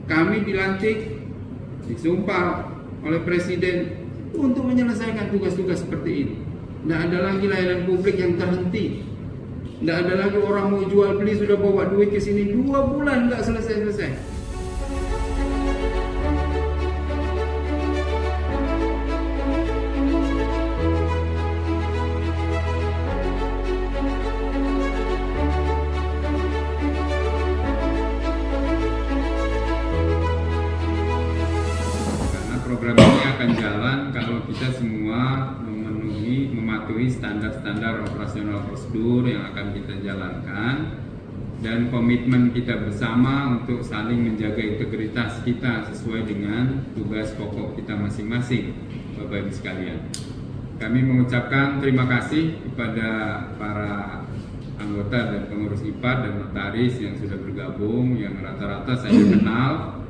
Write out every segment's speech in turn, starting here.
kami dilantik, disumpah oleh Presiden untuk menyelesaikan tugas-tugas seperti ini. Tidak ada lagi layanan publik yang terhenti. Tidak ada lagi orang mau jual beli sudah bawa duit ke sini 2 bulan nggak selesai-selesai. Program ini akan jalan kalau kita semua mematuhi standar-standar operasional prosedur yang akan kita jalankan, dan komitmen kita bersama untuk saling menjaga integritas kita sesuai dengan tugas pokok kita masing-masing. Bapak Ibu sekalian, kami mengucapkan terima kasih kepada para anggota dan pengurus IPAD dan notaris yang sudah bergabung, yang rata-rata saya kenal,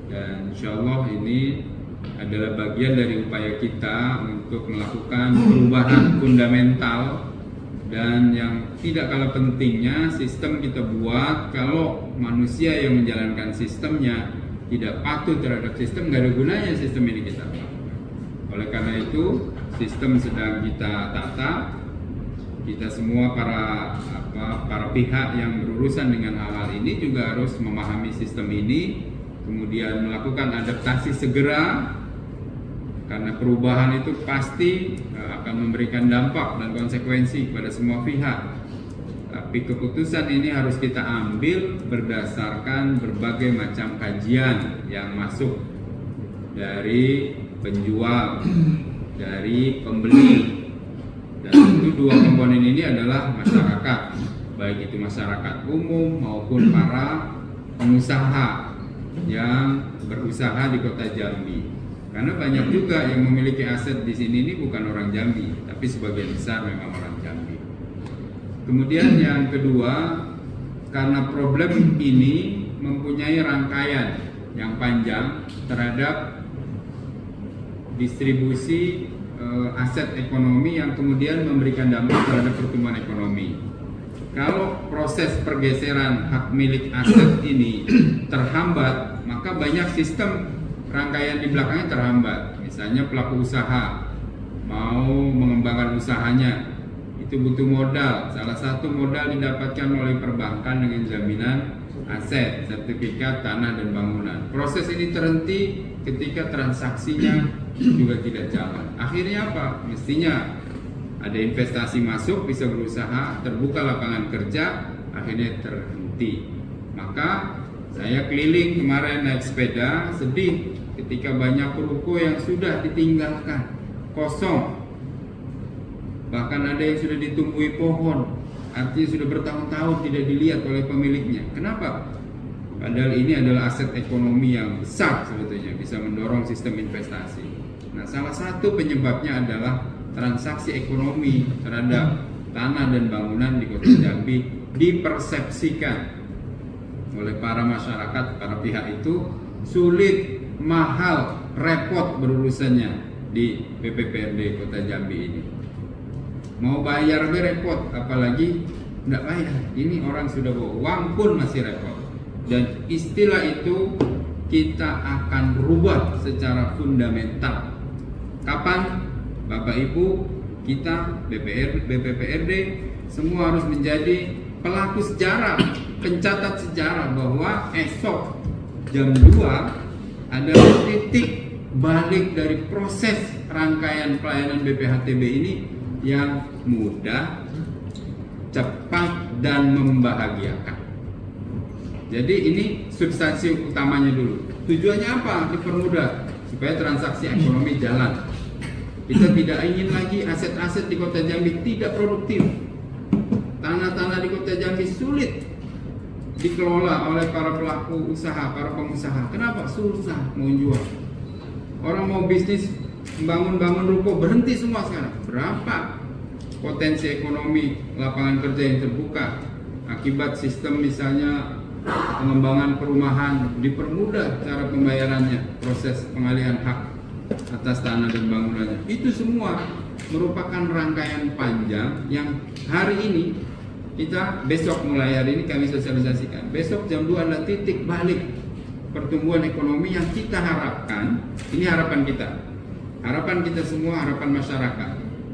dan insya Allah ini adalah bagian dari upaya kita untuk melakukan perubahan fundamental. Dan yang tidak kalah pentingnya, sistem kita buat, kalau manusia yang menjalankan sistemnya tidak patuh terhadap sistem, nggak ada gunanya sistem ini kita buat. Oleh karena itu, sistem sedang kita tata. Kita semua para pihak yang berurusan dengan hal-hal ini juga harus memahami sistem ini, kemudian melakukan adaptasi segera, karena perubahan itu pasti akan memberikan dampak dan konsekuensi kepada semua pihak. Tapi keputusan ini harus kita ambil berdasarkan berbagai macam kajian yang masuk dari penjual, dari pembeli, dan itu 2 komponen ini adalah masyarakat, baik itu masyarakat umum maupun para pengusaha yang berusaha di Kota Jambi. Karena banyak juga yang memiliki aset di sini ini bukan orang Jambi, tapi sebagian besar memang orang Jambi. Kemudian yang kedua, karena problem ini mempunyai rangkaian yang panjang terhadap distribusi aset ekonomi yang kemudian memberikan dampak terhadap pertumbuhan ekonomi. Kalau proses pergeseran hak milik aset ini terhambat, maka banyak sistem rangkaian di belakangnya terhambat. Misalnya pelaku usaha mau mengembangkan usahanya, itu butuh modal. Salah satu modal didapatkan oleh perbankan dengan jaminan aset, sertifikat tanah dan bangunan. Proses ini terhenti ketika transaksinya juga tidak jalan. Akhirnya apa? Mestinya ada investasi masuk, bisa berusaha, terbuka lapangan kerja, akhirnya terhenti. Maka saya keliling kemarin naik sepeda, sedih ketika banyak ruko yang sudah ditinggalkan, kosong. Bahkan ada yang sudah ditumbuhi pohon, artinya sudah bertahun-tahun tidak dilihat oleh pemiliknya. Kenapa? Padahal ini adalah aset ekonomi yang besar sebetulnya, bisa mendorong sistem investasi. Nah, salah satu penyebabnya adalah transaksi ekonomi terhadap tanah dan bangunan di Kota Jambi dipersepsikan oleh para masyarakat, para pihak itu sulit, mahal, repot berurusannya di BPPRD Kota Jambi ini. Mau bayar repot, apalagi tidak bayar. Ini orang sudah bawa uang pun masih repot. Dan istilah itu kita akan rubah secara fundamental. Kapan? Bapak Ibu, kita BPPRD semua harus menjadi pelaku sejarah, pencatat sejarah bahwa esok jam 2 adalah titik balik dari proses rangkaian pelayanan BPHTB ini yang mudah, cepat, dan membahagiakan. Jadi ini substansi utamanya dulu. Tujuannya apa? Dipermudah supaya transaksi ekonomi jalan. Kita tidak ingin lagi aset-aset di Kota Jambi tidak produktif. Tanah-tanah di Kota Jambi sulit dikelola oleh para pelaku usaha, para pengusaha. Kenapa? Susah mau jual. Orang mau bisnis, bangun ruko, berhenti semua sekarang. Berapa potensi ekonomi lapangan kerja yang terbuka akibat sistem misalnya pengembangan perumahan, dipermudah cara pembayarannya, proses pengalihan hak atas tanah dan bangunannya. Itu semua merupakan rangkaian panjang yang hari ini kita, besok mulai hari ini kami sosialisasikan. Besok jam 2 adalah titik balik pertumbuhan ekonomi yang kita harapkan, ini harapan kita semua, harapan masyarakat,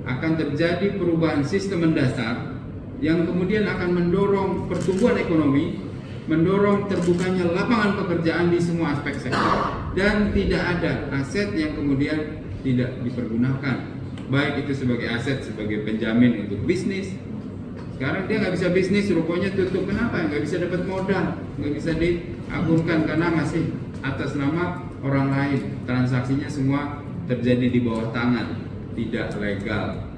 akan terjadi perubahan sistem mendasar yang kemudian akan mendorong pertumbuhan ekonomi, mendorong terbukanya lapangan pekerjaan di semua aspek sektor, dan tidak ada aset yang kemudian tidak dipergunakan, baik itu sebagai aset sebagai penjamin untuk bisnis. Sekarang dia nggak bisa bisnis, rukonya tutup. Kenapa? Nggak bisa dapat modal, nggak bisa diagunkan karena masih atas nama orang lain. Transaksinya semua terjadi di bawah tangan, tidak legal.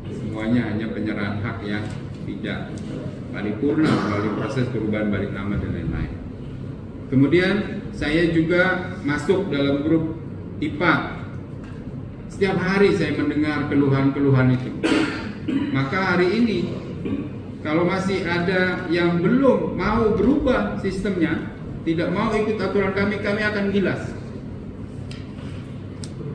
Semuanya hanya penyerahan hak yang tidak paripurna melalui proses perubahan balik nama dan lain-lain. Kemudian saya juga masuk dalam grup IPA. Setiap hari saya mendengar keluhan-keluhan itu. Maka hari ini kalau masih ada yang belum mau berubah sistemnya, tidak mau ikut aturan kami akan gilas.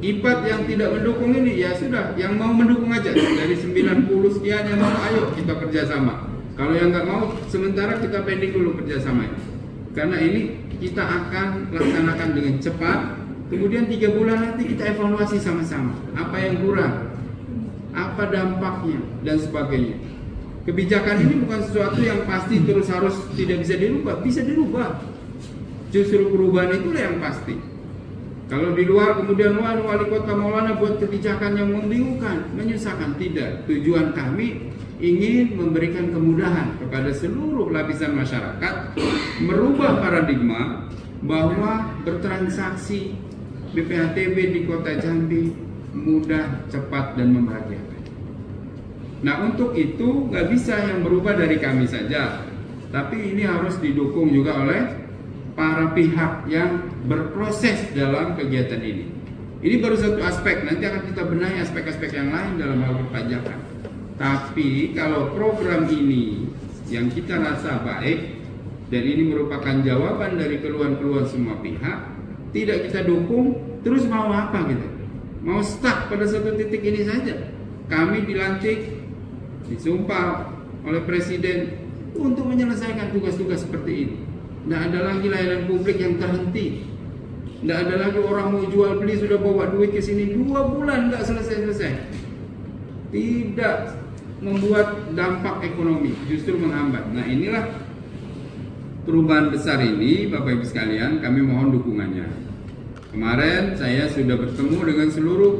IPAT yang tidak mendukung ini, ya sudah, yang mau mendukung aja. Dari 90 sekian yang mau, ayo kita kerjasama. Kalau yang nggak mau, sementara kita pending dulu kerjasama. Karena ini kita akan laksanakan dengan cepat. Kemudian 3 bulan nanti kita evaluasi sama-sama. Apa yang kurang, apa dampaknya, dan sebagainya. Kebijakan ini bukan sesuatu yang pasti terus harus tidak bisa dirubah. Bisa dirubah. Justru perubahan itulah yang pasti. Kalau di luar kemudian wali kota Maulana buat kebijakan yang membingungkan, menyusahkan, tidak. Tujuan kami ingin memberikan kemudahan kepada seluruh lapisan masyarakat, merubah paradigma bahwa bertransaksi BPHTB di Kota Jambi mudah, cepat, dan membahagiakan. Nah, untuk itu nggak bisa yang berubah dari kami saja, tapi ini harus didukung juga oleh para pihak yang berproses dalam kegiatan ini. Ini baru satu aspek, nanti akan kita benahi aspek-aspek yang lain dalam hal perpajakan. Tapi kalau program ini yang kita rasa baik dan ini merupakan jawaban dari keluhan-keluhan semua pihak, tidak kita dukung, terus mau apa gitu? Mau stuck pada satu titik ini saja. Kami dilantik, disumpah oleh Presiden untuk menyelesaikan tugas-tugas seperti ini. Tidak ada lagi layanan publik yang terhenti. Tidak ada lagi orang mau jual beli sudah bawa duit ke sini 2 bulan nggak selesai-selesai. Tidak membuat dampak ekonomi, justru menghambat. Nah, inilah perubahan besar ini, Bapak Ibu sekalian, kami mohon dukungannya. Kemarin saya sudah bertemu dengan seluruh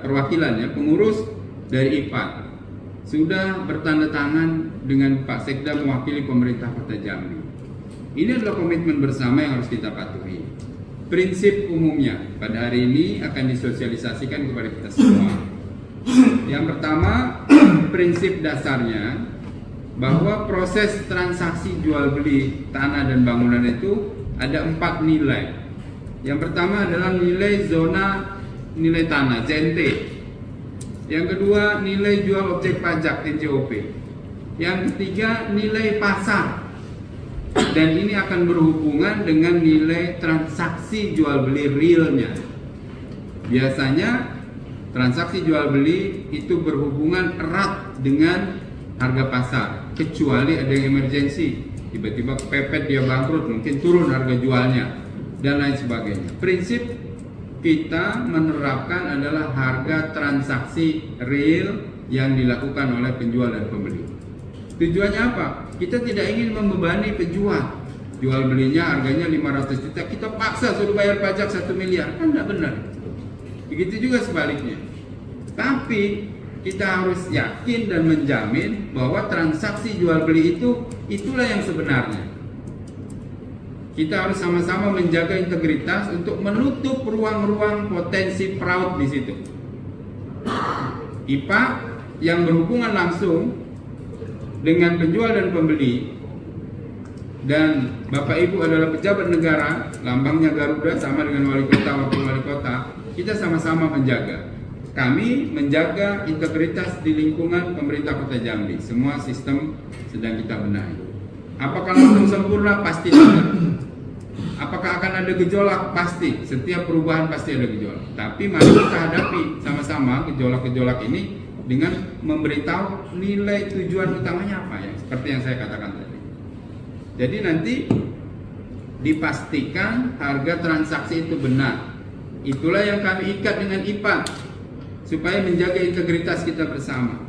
perwakilan pengurus dari IPAT. Sudah bertanda tangan dengan Pak Sekda mewakili pemerintah Kota Jambi. Ini adalah komitmen bersama yang harus kita patuhi. Prinsip umumnya pada hari ini akan disosialisasikan kepada kita semua. Yang pertama, prinsip dasarnya bahwa proses transaksi jual beli tanah dan bangunan itu ada 4 nilai. Yang pertama adalah nilai zona nilai tanah (ZNT). Yang kedua, nilai jual objek pajak (NJOP). Yang ketiga, nilai pasar. Dan ini akan berhubungan dengan nilai transaksi jual beli realnya. Biasanya transaksi jual beli itu berhubungan erat dengan harga pasar, kecuali ada yang emergensi, tiba-tiba kepepet dia bangkrut, mungkin turun harga jualnya dan lain sebagainya. Prinsip kita menerapkan adalah harga transaksi real yang dilakukan oleh penjual dan pembeli. Tujuannya apa? Kita tidak ingin membebani penjual. Jual belinya harganya 500 juta, kita paksa suruh bayar pajak 1 miliar, kan tidak benar. Begitu juga sebaliknya. Tapi kita harus yakin dan menjamin bahwa transaksi jual beli itulah yang sebenarnya. Kita harus sama-sama menjaga integritas untuk menutup ruang-ruang potensi fraud di situ. IPA yang berhubungan langsung dengan penjual dan pembeli, dan Bapak Ibu adalah pejabat negara, lambangnya Garuda sama dengan wali kota, wakil wali kota, kita sama-sama menjaga. Kami menjaga integritas di lingkungan pemerintah Kota Jambi. Semua sistem sedang kita benahi. Apakah langsung sempurna? Pasti tidak. Apakah akan ada gejolak? Pasti. Setiap perubahan pasti ada gejolak. Tapi mari kita hadapi sama-sama gejolak-gejolak ini dengan memberitahu nilai tujuan utamanya apa, ya seperti yang saya katakan tadi. Jadi nanti dipastikan harga transaksi itu benar. Itulah yang kami ikat dengan IPAT supaya menjaga integritas kita bersama.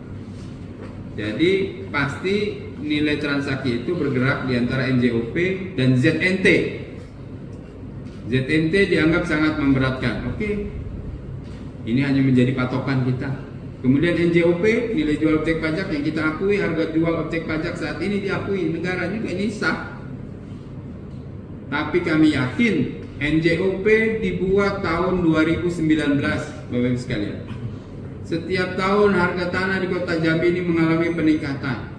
Jadi pasti nilai transaksi itu bergerak di antara NJOP dan ZNT. ZNT dianggap sangat memberatkan. Oke, ini hanya menjadi patokan kita. Kemudian NJOP, nilai jual objek pajak yang kita akui, harga jual objek pajak saat ini diakui negara juga, ini sah. Tapi kami yakin NJOP dibuat tahun 2019, Bapak Ibu sekalian. Setiap tahun harga tanah di Kota Jambi ini mengalami peningkatan.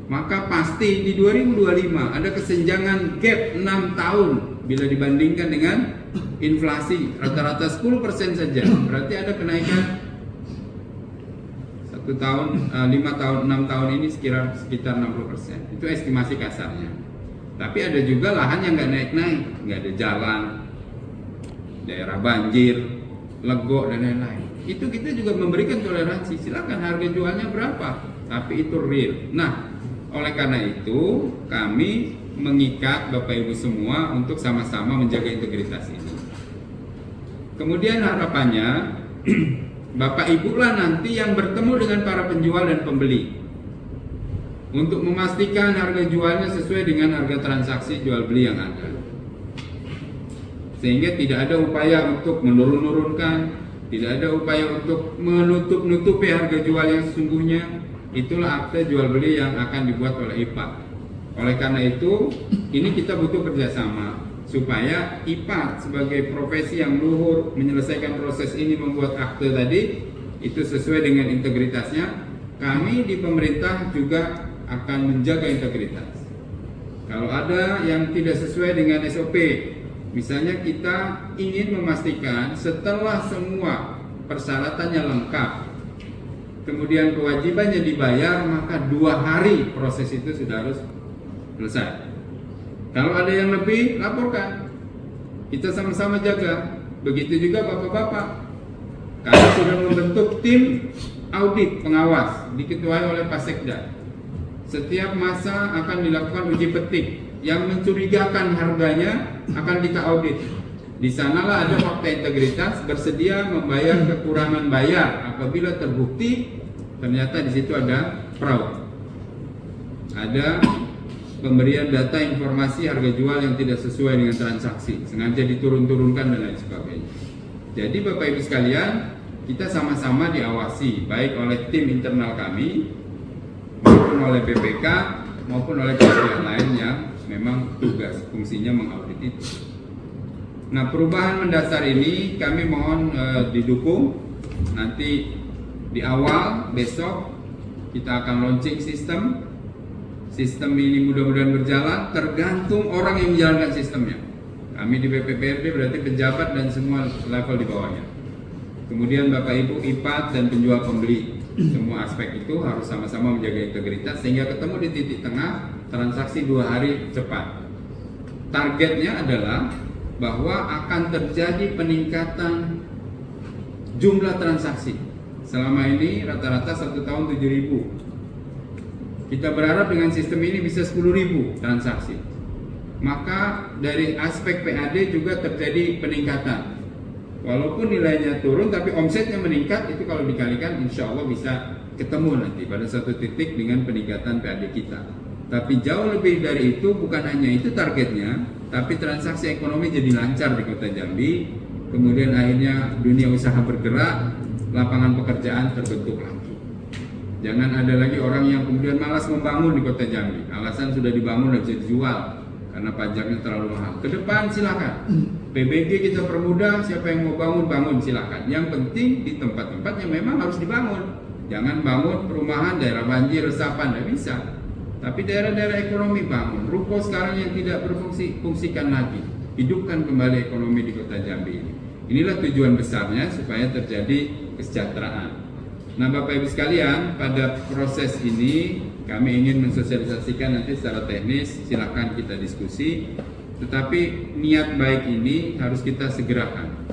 Maka pasti di 2025 ada kesenjangan gap 6 tahun bila dibandingkan dengan inflasi rata-rata 10% saja. Berarti ada kenaikan 1 tahun, 5 tahun, 6 tahun ini sekitar 60%. Itu estimasi kasarnya. Tapi ada juga lahan yang nggak naik-naik, nggak ada jalan, daerah banjir, legok dan lain-lain. Itu kita juga memberikan toleransi. Silakan harga jualnya berapa, tapi itu real. Nah, oleh karena itu kami mengikat Bapak Ibu semua untuk sama-sama menjaga integritas ini. Kemudian harapannya Bapak Ibu lah nanti yang bertemu dengan para penjual dan pembeli untuk memastikan harga jualnya sesuai dengan harga transaksi jual beli yang ada. Sehingga tidak ada upaya untuk menurun-nurunkan, tidak ada upaya untuk menutup-nutupi harga jual yang sesungguhnya. Itulah akte jual beli yang akan dibuat oleh IPAT. Oleh karena itu, ini kita butuh kerjasama supaya IPAT sebagai profesi yang luhur menyelesaikan proses ini, membuat akte tadi itu sesuai dengan integritasnya. Kami di pemerintah juga akan menjaga integritas. Kalau ada yang tidak sesuai dengan SOP, misalnya kita ingin memastikan setelah semua persyaratannya lengkap, kemudian kewajibannya dibayar, maka 2 hari proses itu sudah harus selesai. Kalau ada yang lebih, laporkan. Kita sama-sama jaga. Begitu juga bapak-bapak. Kami sudah membentuk tim audit pengawas, diketuai oleh Pak Sekda. Setiap masa akan dilakukan uji petik. Yang mencurigakan harganya akan kita audit. Di sanalah ada fakta integritas, bersedia membayar kekurangan bayar apabila terbukti ternyata di situ ada fraud. Ada pemberian data informasi harga jual yang tidak sesuai dengan transaksi, sengaja diturun-turunkan dan lain sebagainya. Jadi Bapak Ibu sekalian, kita sama-sama diawasi baik oleh tim internal kami maupun oleh BPK maupun oleh kementerian lain yang memang tugas fungsinya mengaudit itu. Nah, perubahan mendasar ini kami mohon didukung. Nanti di awal besok kita akan launching sistem. Sistem ini mudah-mudahan berjalan, tergantung orang yang menjalankan sistemnya. Kami di BPPRD berarti pejabat dan semua level di bawahnya. Kemudian Bapak Ibu IPAT dan penjual pembeli, semua aspek itu harus sama-sama menjaga integritas sehingga ketemu di titik tengah, transaksi 2 hari cepat. Targetnya adalah bahwa akan terjadi peningkatan jumlah transaksi. Selama ini rata-rata 1 tahun 7.000. Kita berharap dengan sistem ini bisa 10.000 transaksi. Maka dari aspek PAD juga terjadi peningkatan. Walaupun nilainya turun tapi omsetnya meningkat, itu kalau dikalikan insya Allah bisa ketemu nanti pada satu titik dengan peningkatan PAD kita. Tapi jauh lebih dari itu, bukan hanya itu targetnya, tapi transaksi ekonomi jadi lancar di Kota Jambi. Kemudian akhirnya dunia usaha bergerak, lapangan pekerjaan terbentuk lagi. Jangan ada lagi orang yang kemudian malas membangun di Kota Jambi. Alasan sudah dibangun dan bisa dijual karena pajaknya terlalu mahal. Ke depan silakan. PBG kita permudah, siapa yang mau bangun silakan. Yang penting di tempat-tempat yang memang harus dibangun. Jangan bangun perumahan daerah banjir, resapan, tidak bisa. Tapi daerah-daerah ekonomi bangun. Ruko sekarang yang tidak berfungsi, fungsikan lagi. Hidupkan kembali ekonomi di Kota Jambi ini. Inilah tujuan besarnya supaya terjadi kesejahteraan. Nah Bapak Ibu sekalian, pada proses ini kami ingin mensosialisasikan nanti secara teknis, silakan kita diskusi. Tetapi niat baik ini harus kita segerakan.